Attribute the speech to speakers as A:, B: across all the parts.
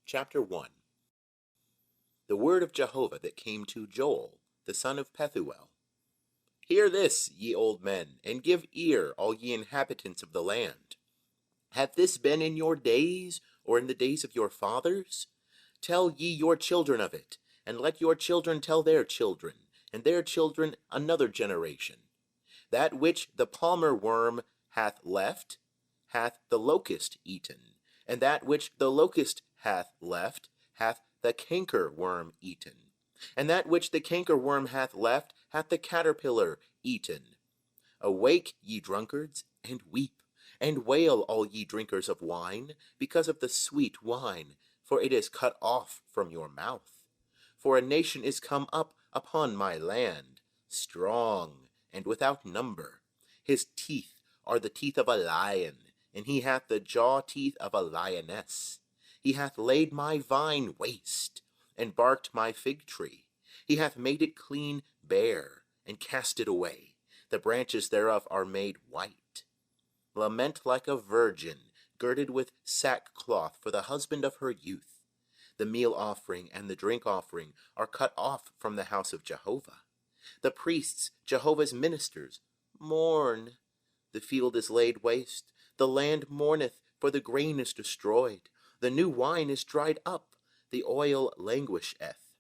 A: Chapter 1. The word of Jehovah that came to Joel, the son of Pethuel. Hear this, ye old men, and give ear, all ye inhabitants of the land. Hath this been in your days, or in the days of your fathers? Tell ye your children of it, and let your children tell their children, and their children another generation. That which the palmer worm hath left, hath the locust eaten, and that which the locust hath left, hath the canker worm eaten, and that which the canker worm hath left, hath the caterpillar eaten. Awake, ye drunkards, and weep, and wail, all ye drinkers of wine, because of the sweet wine, for it is cut off from your mouth. For a nation is come up upon my land, strong and without number. His teeth are the teeth of a lion, and he hath the jaw teeth of a lioness. He hath laid my vine waste, and barked my fig tree. He hath made it clean bare, and cast it away. The branches thereof are made white. Lament like a virgin, girded with sackcloth for the husband of her youth. The meal offering and the drink offering are cut off from the house of Jehovah. The priests, Jehovah's ministers, mourn. The field is laid waste. The land mourneth, for the grain is destroyed. The new wine is dried up. The oil languisheth.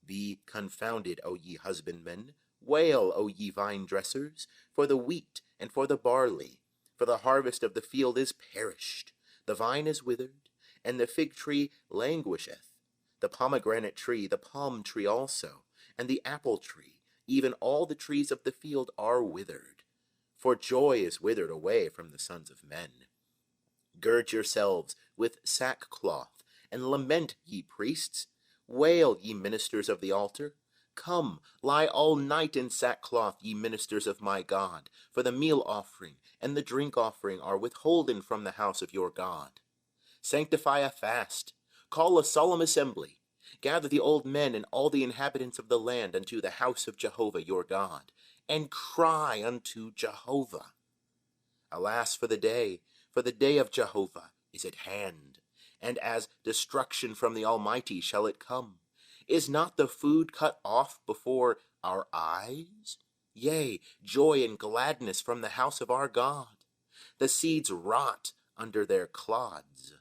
A: Be confounded, O ye husbandmen. Wail, O ye vine dressers, for the wheat and for the barley. For the harvest of the field is perished. The vine is withered, and the fig tree languisheth. The pomegranate tree, the palm tree also, and the apple tree, even all the trees of the field are withered. For joy is withered away from the sons of men. Gird yourselves with sackcloth, and lament, ye priests. Wail, ye ministers of the altar. Come, lie all night in sackcloth, ye ministers of my God, for the meal offering and the drink offering are withholden from the house of your God. Sanctify a fast, call a solemn assembly, gather the old men and all the inhabitants of the land unto the house of Jehovah your God, and cry unto Jehovah. Alas for the day of Jehovah is at hand, and as destruction from the Almighty shall it come. Is not the food cut off before our eyes? Yea, joy and gladness from the house of our God. The seeds rot under their clods.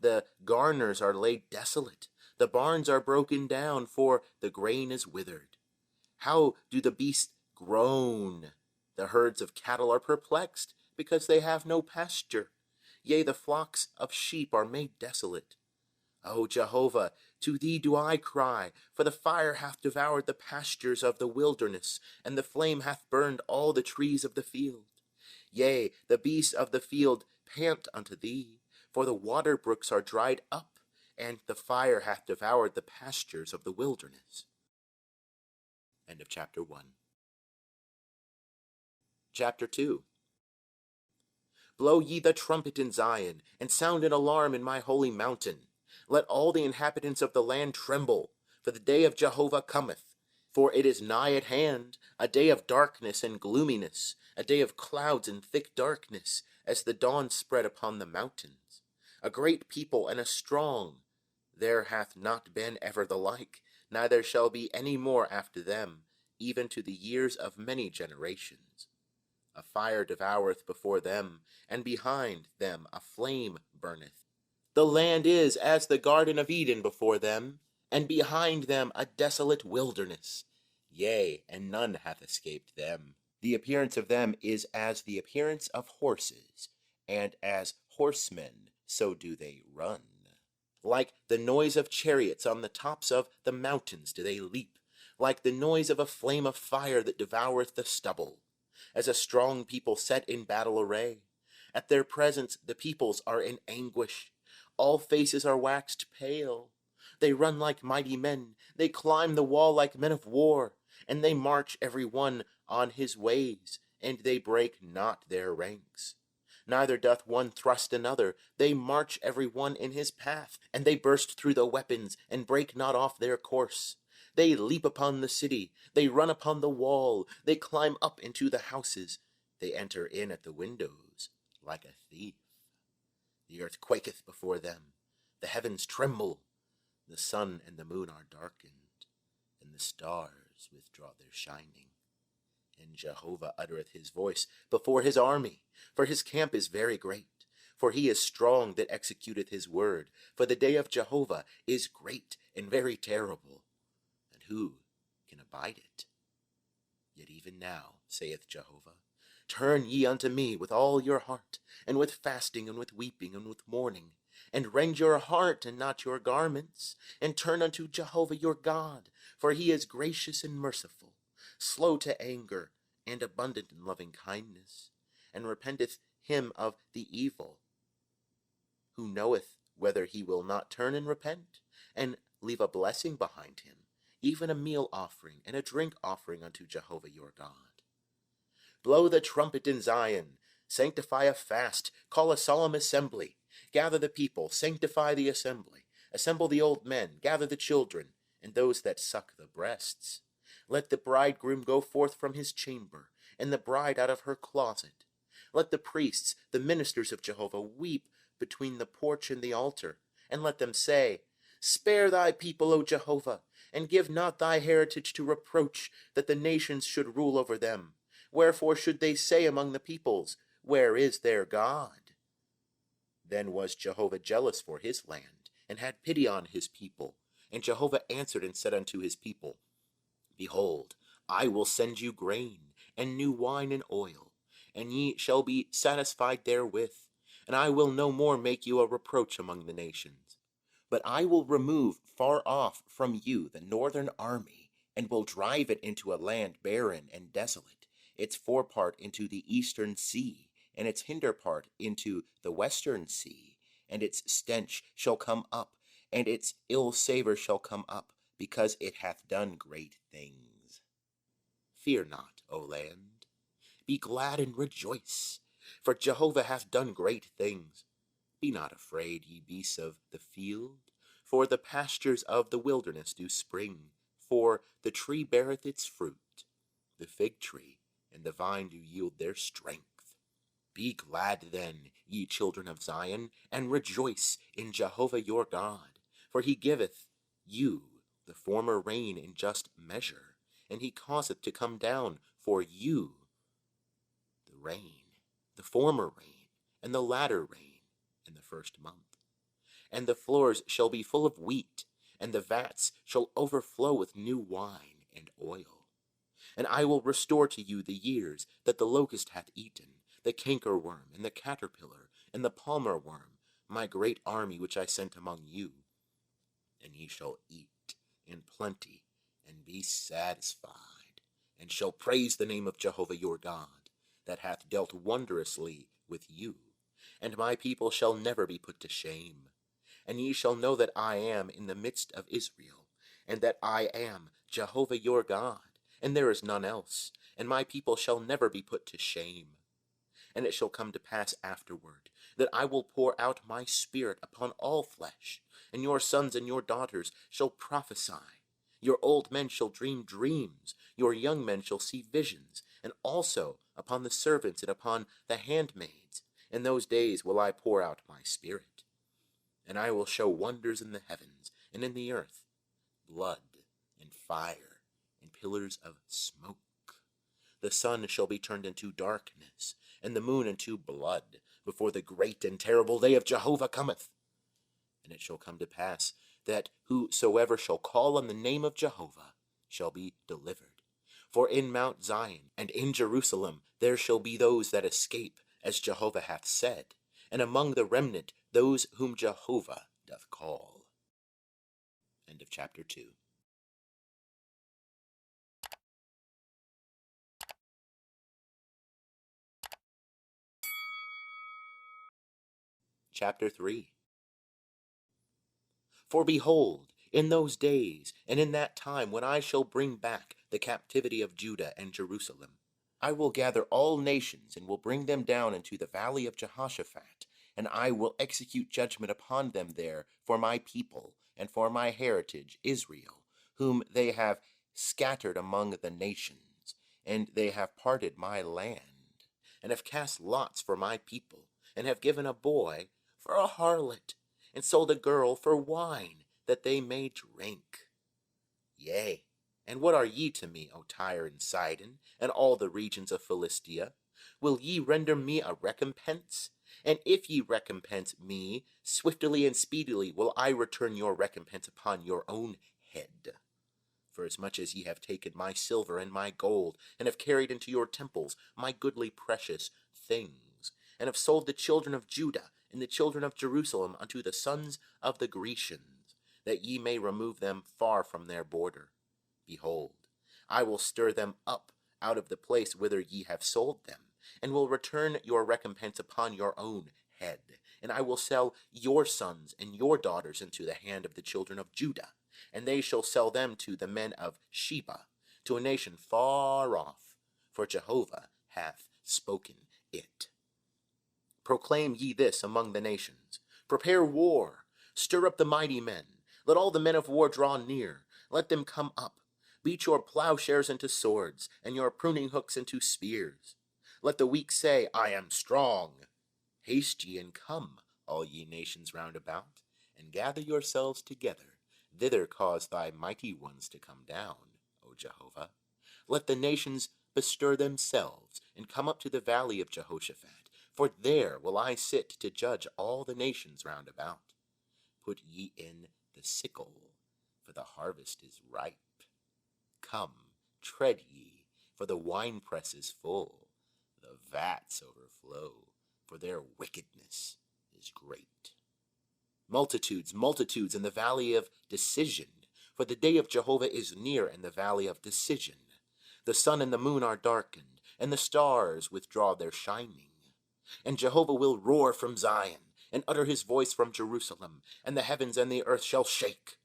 A: The garners are laid desolate. The barns are broken down, for the grain is withered. How do the beasts groan? The herds of cattle are perplexed, because they have no pasture. Yea, the flocks of sheep are made desolate. O Jehovah, to thee do I cry, for the fire hath devoured the pastures of the wilderness, and the flame hath burned all the trees of the field. Yea, the beasts of the field pant unto thee, for the water brooks are dried up, and the fire hath devoured the pastures of the wilderness. End of chapter 1. Chapter 2. Blow ye the trumpet in Zion, and sound an alarm in my holy mountain. Let all the inhabitants of the land tremble, for the day of Jehovah cometh. For it is nigh at hand, a day of darkness and gloominess, a day of clouds and thick darkness, as the dawn spread upon the mountains. A great people and a strong, there hath not been ever the like, neither shall be any more after them, even to the years of many generations. A fire devoureth before them, and behind them a flame burneth. The land is as the Garden of Eden before them, and behind them a desolate wilderness. Yea, and none hath escaped them. The appearance of them is as the appearance of horses, and as horsemen, so do they run. Like the noise of chariots on the tops of the mountains do they leap, like the noise of a flame of fire that devoureth the stubble. As a strong people set in battle array. At their presence the peoples are in anguish. All faces are waxed pale. They run like mighty men. They climb the wall like men of war. And they march every one on his ways, and they break not their ranks. Neither doth one thrust another. They march every one in his path, and they burst through the weapons, and break not off their course. They leap upon the city, they run upon the wall, they climb up into the houses, they enter in at the windows like a thief. The earth quaketh before them, the heavens tremble, The sun and the moon are darkened, and the stars withdraw their shining. And Jehovah uttereth his voice before his army, for his camp is very great. For he is strong that executeth his word. For the day of Jehovah is great and very terrible, and who can abide it? Yet even now, saith Jehovah, turn ye unto me with all your heart, and with fasting, and with weeping, and with mourning, and rend your heart and not your garments, and turn unto Jehovah your God, for he is gracious and merciful, slow to anger, and abundant in loving kindness, and repenteth him of the evil, who knoweth whether he will not turn and repent, and leave a blessing behind him, even a meal offering and a drink offering unto Jehovah your God. Blow the trumpet in Zion, sanctify a fast, call a solemn assembly, gather the people, sanctify the assembly, assemble the old men, gather the children, and those that suck the breasts. Let the bridegroom go forth from his chamber, and the bride out of her closet. Let the priests, the ministers of Jehovah, weep between the porch and the altar, and let them say, Spare thy people, O Jehovah, and give not thy heritage to reproach, that the nations should rule over them. Wherefore should they say among the peoples, Where is their God? Then was Jehovah jealous for his land, and had pity on his people. And Jehovah answered and said unto his people, Behold, I will send you grain, and new wine and oil, and ye shall be satisfied therewith, and I will no more make you a reproach among the nations. But I will remove far off from you the northern army, and will drive it into a land barren and desolate, its forepart into the eastern sea, and its hinder part into the western sea, and its stench shall come up, and its ill savour shall come up, because it hath done great things. Fear not, O land. Be glad and rejoice, for Jehovah hath done great things. Be not afraid, ye beasts of the field, for the pastures of the wilderness do spring, for the tree beareth its fruit, the fig tree and the vine do yield their strength. Be glad then, ye children of Zion, and rejoice in Jehovah your God, for he giveth you the former rain in just measure, and he causeth to come down for you the rain, the former rain, and the latter rain in the first month. And the floors shall be full of wheat, and the vats shall overflow with new wine and oil. And I will restore to you the years that the locust hath eaten, the cankerworm, and the caterpillar, and the palmer worm, my great army which I sent among you. And ye shall eat in plenty, and be satisfied, and shall praise the name of Jehovah your God, that hath dealt wondrously with you. And my people shall never be put to shame. And ye shall know that I am in the midst of Israel, and that I am Jehovah your God, and there is none else, and my people shall never be put to shame. And it shall come to pass afterward, that I will pour out my spirit upon all flesh, and your sons and your daughters shall prophesy. Your old men shall dream dreams, your young men shall see visions, and also upon the servants and upon the handmaids. In those days will I pour out my spirit. And I will show wonders in the heavens and in the earth, blood and fire and pillars of smoke. The sun shall be turned into darkness, and the moon into blood, before the great and terrible day of Jehovah cometh. And it shall come to pass that whosoever shall call on the name of Jehovah shall be delivered. For in Mount Zion and in Jerusalem there shall be those that escape, as Jehovah hath said, and among the remnant those whom Jehovah doth call. End of chapter 2. Chapter 3. For behold, in those days, and in that time when I shall bring back the captivity of Judah and Jerusalem, I will gather all nations, and will bring them down into the valley of Jehoshaphat, and I will execute judgment upon them there for my people, and for my heritage Israel, whom they have scattered among the nations, and they have parted my land, and have cast lots for my people, and have given a boy for a harlot, and sold a girl for wine, that they may drink. Yea, and what are ye to me, O Tyre and Sidon, and all the regions of Philistia? Will ye render me a recompense? And if ye recompense me, swiftly and speedily will I return your recompense upon your own head. For as much as ye have taken my silver and my gold, and have carried into your temples my goodly precious things, and have sold the children of Judah and the children of Jerusalem unto the sons of the Grecians, that ye may remove them far from their border, behold, I will stir them up out of the place whither ye have sold them, and will return your recompense upon your own head. And I will sell your sons and your daughters into the hand of the children of Judah, and they shall sell them to the men of Sheba, to a nation far off, for Jehovah hath spoken it. Proclaim ye this among the nations. Prepare war. Stir up the mighty men. Let all the men of war draw near. Let them come up. Beat your plowshares into swords, and your pruning hooks into spears. Let the weak say, I am strong. Haste ye and come, all ye nations round about, and gather yourselves together. Thither cause thy mighty ones to come down, O Jehovah. Let the nations bestir themselves, and come up to the valley of Jehoshaphat, for there will I sit to judge all the nations round about. Put ye in the sickle, for the harvest is ripe. Come, tread ye, for the winepress is full. The vats overflow, for their wickedness is great. Multitudes, multitudes in the valley of decision, for the day of Jehovah is near in the valley of decision. The sun and the moon are darkened, and the stars withdraw their shining. And Jehovah will roar from Zion, and utter his voice from Jerusalem, and the heavens and the earth shall shake.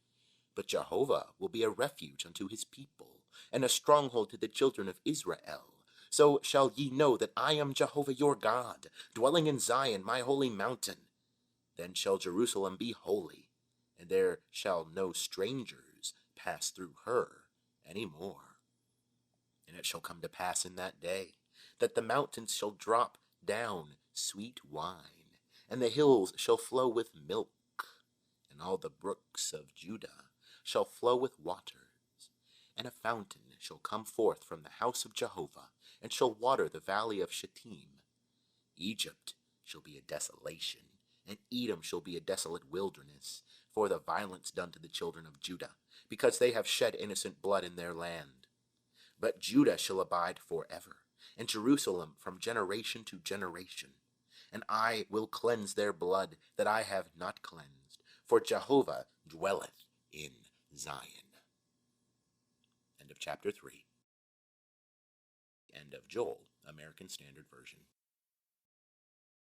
A: But Jehovah will be a refuge unto his people, and a stronghold to the children of Israel. So shall ye know that I am Jehovah your God, dwelling in Zion, my holy mountain. Then shall Jerusalem be holy, and there shall no strangers pass through her any more. And it shall come to pass in that day, that the mountains shall drop down sweet wine, and the hills shall flow with milk, and all the brooks of Judah shall flow with waters. And a fountain shall come forth from the house of Jehovah, and shall water the valley of Shittim. Egypt shall be a desolation, and Edom shall be a desolate wilderness, for the violence done to the children of Judah, because they have shed innocent blood in their land. But Judah shall abide forever, and Jerusalem from generation to generation. And I will cleanse their blood that I have not cleansed, for Jehovah dwelleth in Zion. End of chapter 3. End of Joel, American Standard Version.